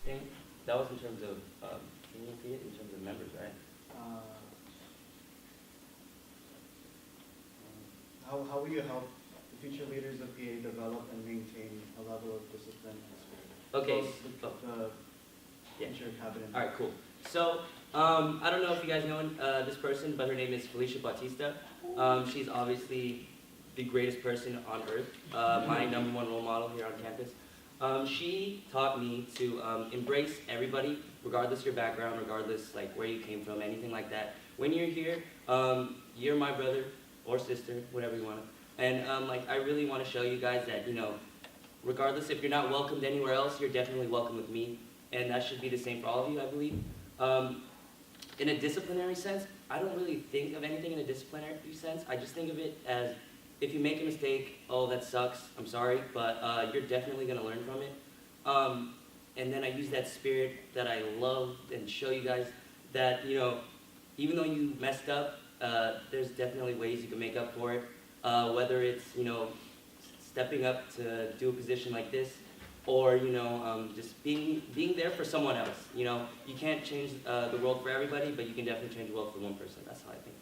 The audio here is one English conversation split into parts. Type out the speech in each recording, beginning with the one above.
thing? That was in terms of, can you repeat it in terms of members, right? How will you help the future leaders of PA develop and maintain a level of discipline and spirit? Okay. The future cabinet. All right, cool. So, I don't know if you guys know this person, but her name is Felicia Bautista. She's obviously the greatest person on earth, my #1 role model here on campus. She taught me to embrace everybody, regardless of your background, regardless like where you came from, anything like that. When you're here, you're my brother or sister, whatever you want to. And like I really want to show you guys that, you know, regardless if you're not welcomed anywhere else, you're definitely welcome with me. And that should be the same for all of you, I believe. In a disciplinary sense, I don't really think of anything in a disciplinary sense. I just think of it as, if you make a mistake, oh, that sucks, I'm sorry, but you're definitely going to learn from it. And then I use that spirit that I love and show you guys that, you know, even though you messed up, there's definitely ways you can make up for it. Whether it's, you know, stepping up to do a position like this, or, you know, just being there for someone else. You know, you can't change the world for everybody, but you can definitely change the world for one person. That's how I think.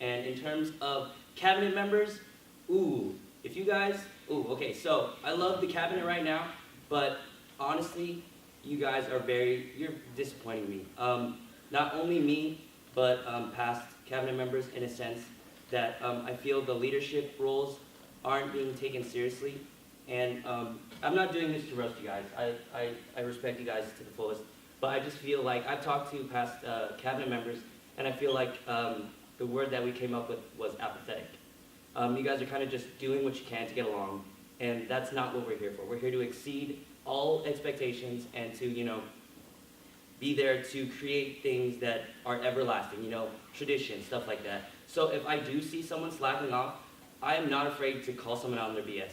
And in terms of cabinet members, if you guys, okay, so I love the cabinet right now, but honestly, you guys are you're disappointing me. Not only me, but past cabinet members, in a sense that I feel the leadership roles aren't being taken seriously. And I'm not doing this to roast you guys. I respect you guys to the fullest, but I just feel like I've talked to past cabinet members, and I feel like the word that we came up with was apathetic. You guys are kind of just doing what you can to get along, and that's not what we're here for. We're here to exceed all expectations and to, you know, be there to create things that are everlasting, you know, tradition, stuff like that. So if I do see someone slacking off, I am not afraid to call someone out on their BS.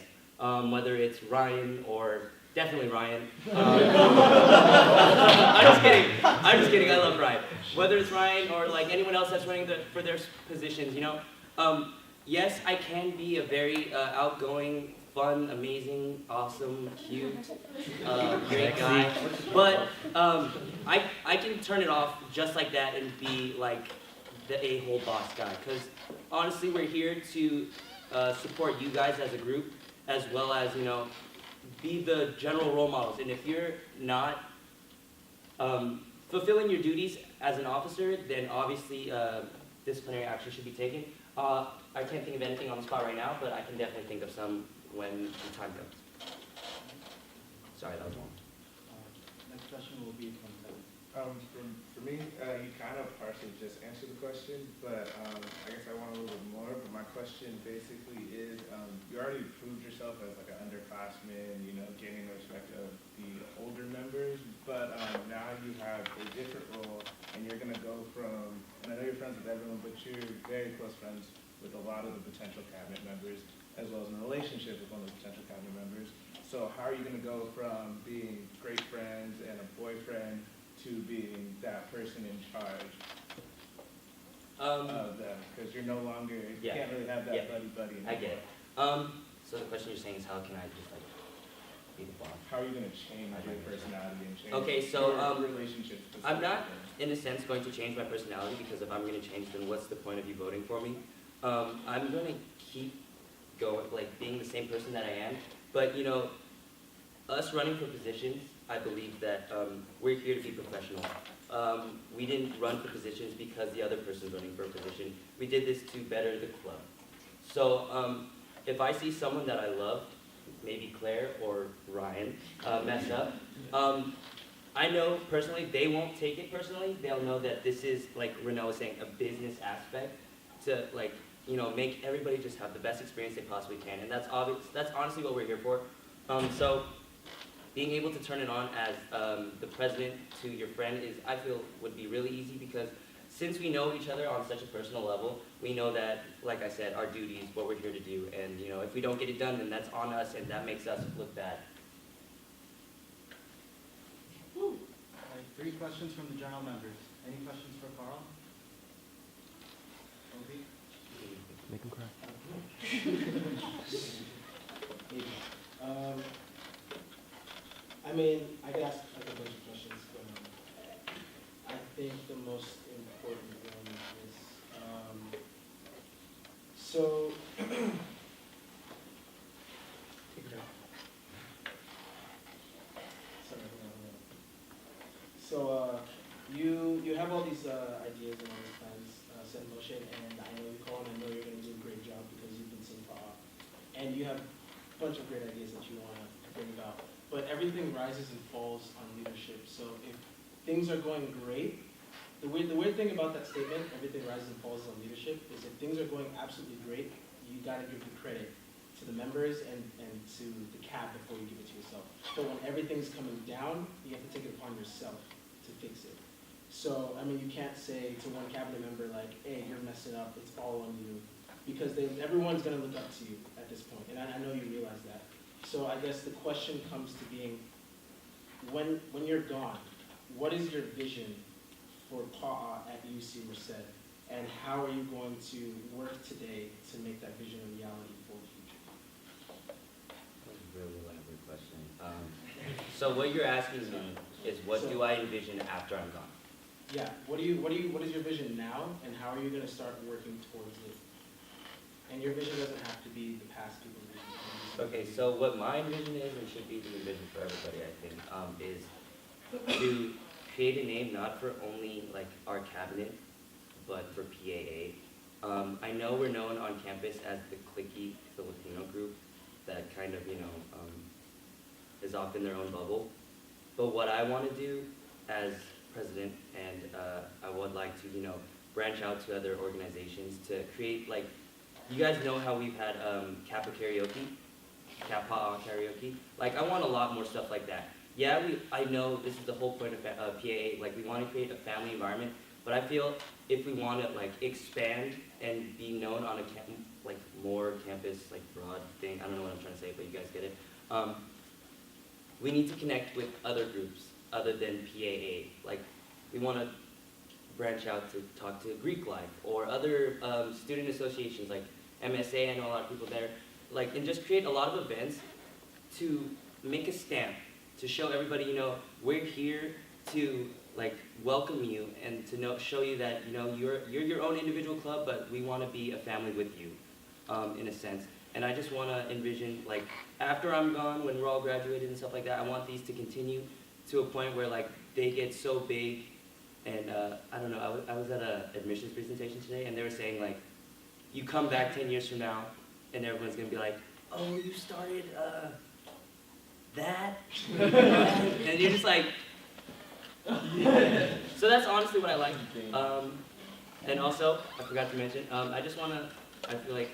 Whether it's Ryan or definitely Ryan. I'm just kidding, I love Ryan. Whether it's Ryan or like anyone else that's running for their positions, you know. Yes, I can be a very outgoing, fun, amazing, awesome, cute, great guy. But I can turn it off just like that and be like the a-hole boss guy. Because honestly, we're here to support you guys as a group, as well as, you know, be the general role models. And if you're not fulfilling your duties as an officer, then obviously disciplinary action should be taken. I can't think of anything on the spot right now, but I can definitely think of some when the time comes. Sorry, that was long. Next question will be from Kevin. For me, you kind of partially just answered the question, but I guess I want a little bit more. But my question basically is, you already proved yourself as like an underclassman, you know, gaining the respect of the older members, but now you have a different role, and you're going to go from, and I know you're friends with everyone, but you're very close friends with a lot of the potential cabinet members, as well as in a relationship with one of the potential cabinet members. So how are you going to go from being great friends and a boyfriend to being that person in charge of them? Because you're no longer, you can't really have that buddy-buddy anymore. I get it. So the question you're saying is how can I just like be the boss? How are you going to change your personality and change your relationships? I'm not, in a sense, going to change my personality, because if I'm going to change, then what's the point of you voting for me? I'm going to keep going, like being the same person that I am. But, you know, us running for positions, I believe that we're here to be professional. We didn't run for positions because the other person's running for a position. We did this to better the club. So if I see someone that I love, maybe Claire or Ryan, mess up, I know personally they won't take it personally. They'll know that this is, like Renaud was saying, a business aspect to, like, you know, make everybody just have the best experience they possibly can. And that's obvious. That's honestly what we're here for. So being able to turn it on as the president to your friend is, I feel, would be really easy, because since we know each other on such a personal level, we know that, like I said, our duty is what we're here to do. And, you know, if we don't get it done, then that's on us, and that makes us look bad. All right, 3 questions from the general members. Any questions for Carl? Obi? Make him cry. Maybe. I mean, I could ask like a bunch of questions. think the most important one is, so, take it out. Sorry, hold on. So, you have all these ideas and all these plans set in motion, and I know you call and I know you're going to do a great job because you've been seeing PAA. And you have a bunch of great ideas that you want to bring about. But everything rises and falls on leadership. So if things are going great, the weird thing about that statement, everything rises and falls on leadership, is if things are going absolutely great, you got to give the credit to the members and to the cab before you give it to yourself. But when everything's coming down, you have to take it upon yourself to fix it. So, I mean, you can't say to one cabinet member like, hey, you're messing up, it's all on you. Because everyone's going to look up to you at this point, and I know you realize that. So I guess the question comes to being, when you're gone, what is your vision for PAA at UC Merced, and how are you going to work today to make that vision a reality for the future? That's a really elaborate question. So what you're asking me is, what do I envision after I'm gone? Yeah. What is your vision now, and how are you going to start working towards it? And your vision doesn't have to be the past people's vision. Okay, so what my vision is, and should be the vision for everybody, I think, is to create a name not for only like our cabinet, but for PAA. I know we're known on campus as the cliquey Filipino group that kind of, is off in their own bubble. But what I want to do as president, and I would like to, branch out to other organizations to create, like, you guys know how we've had Kappa karaoke, Kappa karaoke. Like, I want a lot more stuff like that. Yeah, I know this is the whole point of PAA. Like, we want to create a family environment, but I feel if we want to like expand and be known on a more campus broad thing. I don't know what I'm trying to say, but you guys get it. We need to connect with other groups other than PAA. Like, we want to branch out to talk to Greek Life or other student associations like MSA. I know a lot of people there. Like, and just create a lot of events to make a stamp, to show everybody, we're here to welcome you and to show you that you're your own individual club, but we want to be a family with you, in a sense. And I just want to envision, after I'm gone, when we're all graduated and stuff like that, I want these to continue to a point where they get so big. And I don't know, I was at an admissions presentation today, and they were saying you come back 10 years from now, and everyone's gonna be like, oh, you started that? And you're just like, so that's honestly what I like. And also, I forgot to mention, I feel like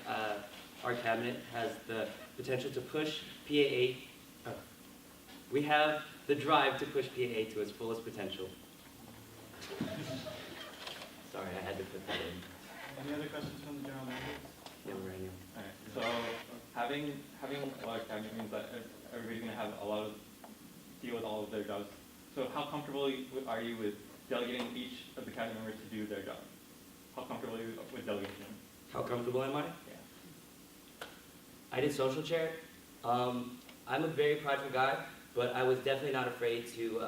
our cabinet has the potential to push PAA. We have the drive to push PAA to its fullest potential. Sorry, I had to put that in. Any other questions from the general members? Yeah, right now. Alright, so having a lot of cabinet means that everybody's gonna have a lot of deal with all of their jobs. So how comfortable are you with delegating each of the cabinet members to do their job? How comfortable are you with delegating them? How comfortable am I? Yeah. I did social chair. I'm a very prideful guy, but I was definitely not afraid to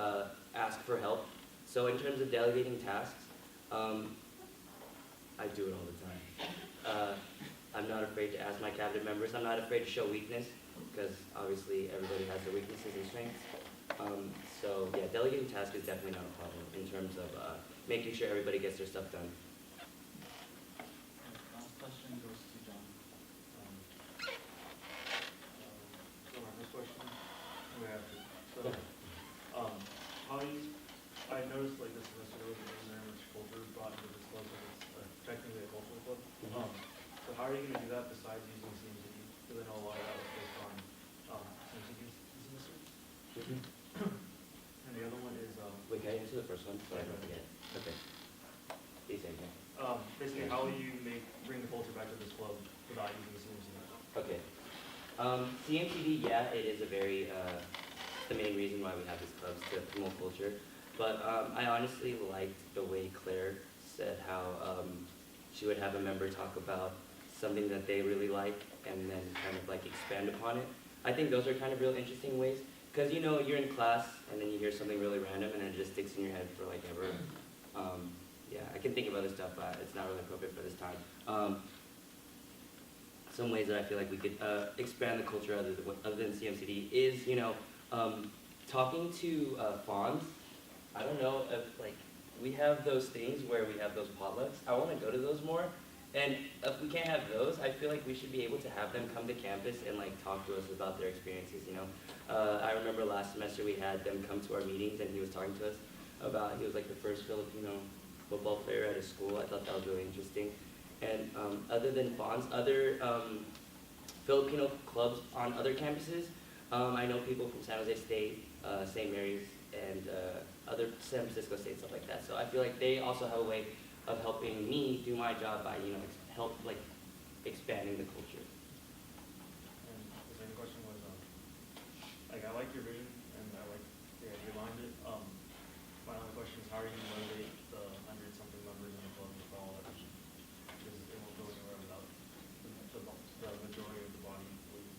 ask for help. So in terms of delegating tasks, I do it all the time. I'm not afraid to ask my cabinet members. I'm not afraid to show weakness, because obviously everybody has their weaknesses and strengths. So yeah, delegating tasks is definitely not a problem in terms of making sure everybody gets their stuff done. Last question goes to John. So my first question, we have to, so, I noticed this semester there wasn't very much culture brought into this club, but it's technically a cultural club. So how are you going to do that besides using CMCD? Because I know a lot of that was based on CMCD's semester. And the other one is, Wait, can I answer the first one? So I don't forget. Okay. Please answer. basically how will you bring the culture back to this club without using the CMCD? Okay. CMTV, yeah, it is a very, the main reason why we have these clubs, to promote culture. But I honestly liked the way Claire said how she would have a member talk about something that they really like and then kind of expand upon it. I think those are kind of real interesting ways, because you're in class and then you hear something really random and it just sticks in your head for ever. can think of other stuff, but it's not really appropriate for this time. Some ways that I feel like we could expand the culture other than CMCD is, talking to fawns. I don't know if like we have those things where we have those potlucks. I want to go to those more. And if we can't have those, I feel like we should be able to have them come to campus and like talk to us about their experiences. I remember last semester we had them come to our meetings, and he was talking to us about he was like the first Filipino football player at his school. I thought that was really interesting. And other than Fonz, other Filipino clubs on other campuses, I know people from San Jose State, St. Mary's, and other San Francisco State, stuff like that. So I feel like they also have a way of helping me do my job by, help like expanding the culture. And the second question was, like I like your vision and I like the idea behind it. My only question is how are you going to motivate the 100-something members in the club to follow that vision? Because it won't go anywhere without the majority of the body believing.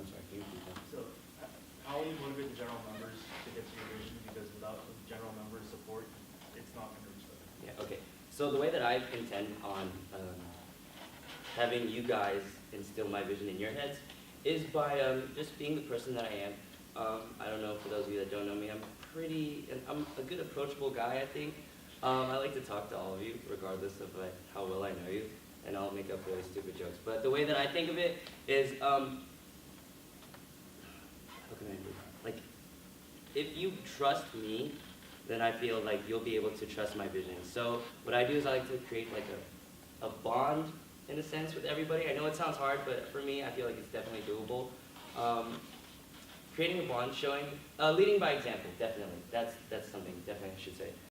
I'm sorry, can you repeat that? So how will you motivate the general members to get to your vision? Because without the general members' support, it's not going to reach that. Yeah, okay. So the way that I intend on having you guys instill my vision in your heads is by just being the person that I am. I don't know, for those of you that don't know me, I'm a good approachable guy, I think. I like to talk to all of you, regardless of like how well I know you, and I'll make up really stupid jokes. But the way that I think of it is, how can I do that? Like, if you trust me, then I feel like you'll be able to trust my vision. So what I do is I like to create like a bond, in a sense, with everybody. I know it sounds hard, but for me, I feel like it's definitely doable. Creating a bond, leading by example, definitely. That's something definitely I should say.